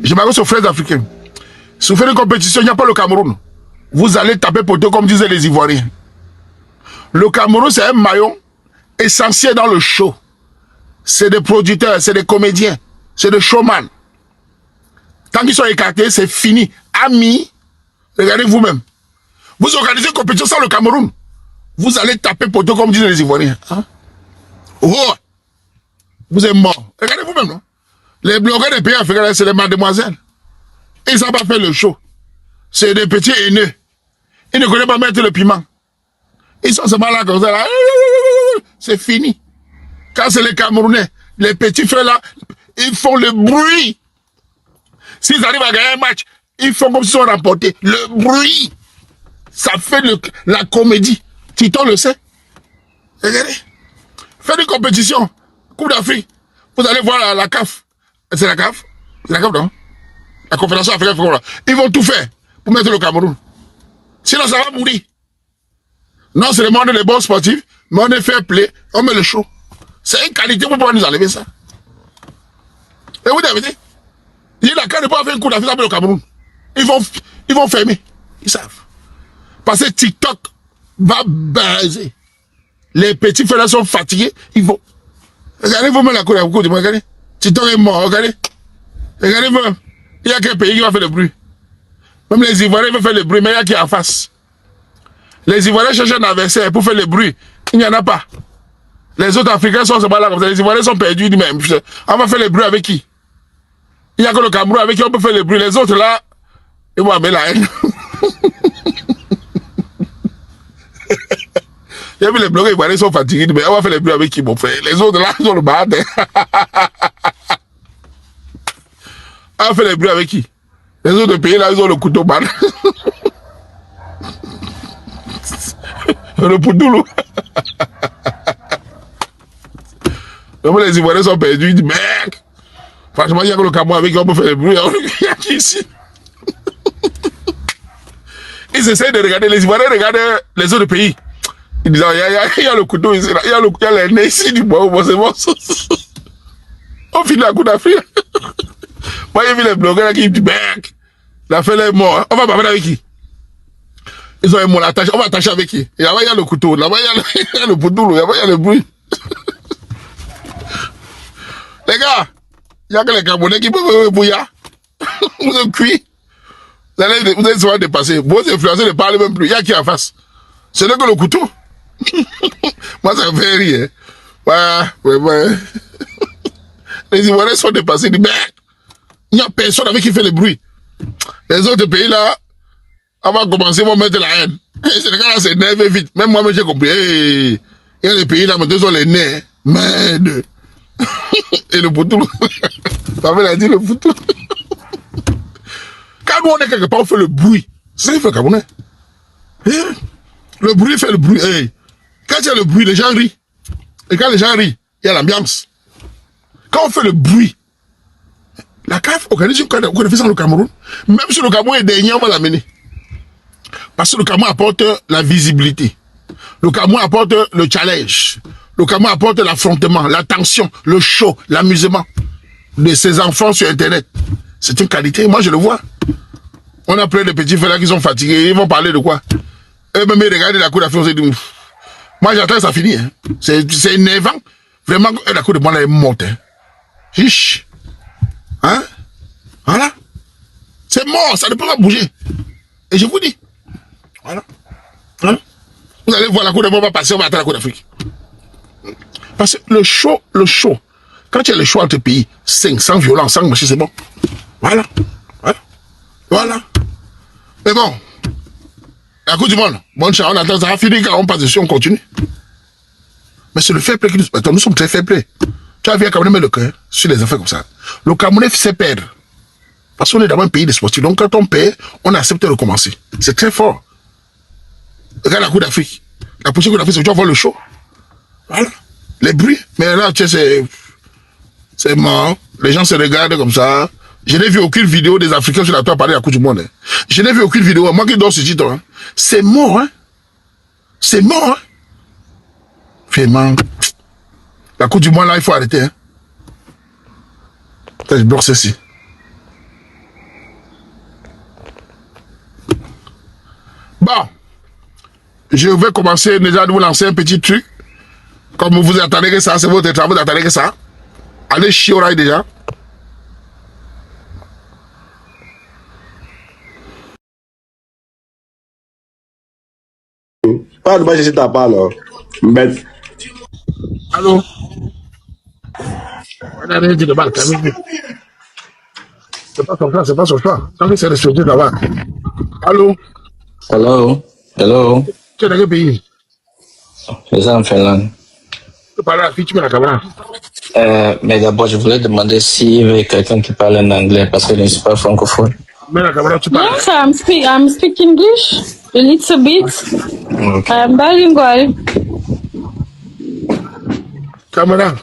Je m'adresse aux frères africains. Si vous faites une compétition, il n'y a pas le Cameroun. Vous allez taper poteau comme disaient les Ivoiriens. Le Cameroun, c'est un maillon essentiel dans le show. C'est des producteurs, c'est des comédiens, c'est des showman. Tant qu'ils sont écartés, c'est fini. Amis, regardez vous-même. Vous organisez une compétition sans le Cameroun. Vous allez taper poteau comme disent les Ivoiriens. Hein? Oh! Vous êtes morts. Regardez vous-même, non? Les blogueurs des pays africains, c'est les mademoiselles. Ils n'ont pas fait le show. C'est des petits haineux. Ils ne connaissent pas mettre le piment. Ils sont seulement là comme ça. Là. C'est fini. Quand c'est les Camerounais, les petits frères là, ils font le bruit. S'ils arrivent à gagner un match, ils font comme s'ils sont remportés. Le bruit. Ça fait la comédie. Titon le sait. Regardez. Faites une compétition. Coupe d'Afrique. Vous allez voir la CAF. C'est la CAF? C'est la CAF, non? La Confédération africaine. Ils vont tout faire pour mettre le Cameroun. Sinon, ça va mourir. Non seulement on est les bons sportifs, mais on est fair play, on met le show. C'est une qualité pour pouvoir nous enlever ça. Et vous avez dit, il y a la CAF ne peut pas faire un coup d'Afrique avec le Cameroun. Ils vont fermer. Ils savent. Parce que TikTok va baiser. Les petits frères sont fatigués, ils vont. Regardez vous-même la Coupe du monde, regardez. TikTok est mort, regardez. Regardez vous-même. Il y a quel pays qui va faire le bruit? Même les Ivoiriens veulent faire le bruit, mais il y a qui en face. Les Ivoiriens cherchent un adversaire pour faire le bruit. Il n'y en a pas. Les autres Africains sont pas là comme ça. Les Ivoiriens sont perdus. Ils disent, mais on va faire le bruit avec qui? Il n'y a que le Cameroun avec qui on peut faire le bruit. Les autres là, ils vont amener la haine. Il y a vu les blogueurs Ivoiriens sont fatigués. Ils disent, mais on va faire le bruit avec qui, mon frère? Les autres là, ils ont le bad. On va faire le bruit avec qui? Les autres pays là, ils ont le couteau bad. Le poudoulou. Donc les Ivoiriens sont perdus, ils disent, mec, franchement, il y a que le Cameroun avec qui on peut faire le bruit. Il y a qui ici? Ils essayent de regarder, les Ivoiriens regardent les autres pays. Ils disent, il y a le couteau ici, il y a le nez ici du bois, c'est bon. On finit la Coupe d'Afrique. Moi, j'ai vu les blogueurs qui disent, mec, la fête est morte. On va parler avec qui? Ils ont un mot, on va attacher avec qui? Là-bas, il y a le couteau, là-bas, il y a le poudoulou, là-bas, il y a le bruit. Les gars, il y a que les Camerounais qui peuvent bouillir. Vous êtes cuits. Vous allez souvent dépasser. Vos influenceurs ne parlent même plus. Il y a qui en face? Ce n'est que le couteau. Moi, ça me fait rire. Ouais. Les Ivoiriens sont dépassés. Ils disent, merde, il n'y a personne avec qui fait le bruit. Les autres pays là, on va commencer, ils vont mettre la haine. Les Sénégalais là, c'est nerveux vite. Même moi, j'ai compris. Hey, il y a des pays là, mais deux sont les nez. Merde. Et le poutou. Ça veut dire le poutou. Quand nous on est quelque part, on fait le bruit. C'est ça qu'il fait Camerounais. Le bruit fait le bruit. Hey. Quand il y a le bruit, les gens rient. Et quand les gens rient, il y a l'ambiance. Quand on fait le bruit, la CAF organise une conférence dans le Cameroun. Même si le Cameroun est dernier, on va l'amener. Parce que le Cameroun apporte la visibilité. Le Cameroun apporte le challenge. Le Cameroun apporte l'affrontement, la tension, le show, l'amusement de ses enfants sur Internet. C'est une qualité, moi je le vois. On a plein de petits frères là qui sont fatigués, ils vont parler de quoi? Eux-mêmes, ils regardent la Coupe d'Afrique, on se dit, moi j'attends que ça finisse. Hein. C'est énervant. Vraiment, la Coupe de monde est morte. Hein. Chiche. Hein? Voilà. C'est mort, ça ne peut pas bouger. Et je vous dis. Voilà. Hein? Vous allez voir la Coupe de monde va passer, on va attendre la Coupe d'Afrique. Parce que le show, quand il y a le choix entre pays, sans violence, sans machin, c'est bon. Voilà. Mais bon, la Coupe du Monde, bonne chance, on attend, ça va finir quand on passe dessus, on continue. Mais c'est le fair play qui nous... Nous sommes très fair play. Tu as vu quand même le cœur sur les affaires comme ça. Le Camerounais sait perdre. Parce qu'on est d'abord un pays de sportifs. Donc quand on perd, on accepte de recommencer. C'est très fort. Regarde la Coupe d'Afrique. La prochaine Coupe d'Afrique, c'est que tu vas voir le show. Voilà. Les bruits. Mais là, tu sais, c'est mort. Les gens se regardent comme ça. Je n'ai vu aucune vidéo des Africains sur la toile parler de la Coupe du Monde. Hein. Je n'ai vu aucune vidéo. Moi qui dors ce titre. Hein. C'est mort. Hein. C'est mort. Hein. Vraiment. La Coupe du Monde, là, il faut arrêter. Hein. Je bloque ceci. Bon, je vais commencer déjà de vous lancer un petit truc. Comme vous attendez que ça, c'est votre travail, vous attendez que ça. Allez chier au rail déjà. Pas de bâche si t'as pas alors. Bête. Allô? C'est pas son choix, c'est pas son choix. Tant que c'est respecté là-bas. Allô? Hello, hello. Tu es dans quel pays? Je suis en Finlande. Tu parles à la fille, tu mets la caméra. Mais d'abord, je voulais demander s'il y avait quelqu'un qui parle en anglais parce que je ne suis pas francophone. Mets la caméra, tu parles. Yes, I'm speak English a little bit. Okay. I'm bilingual. Caméra.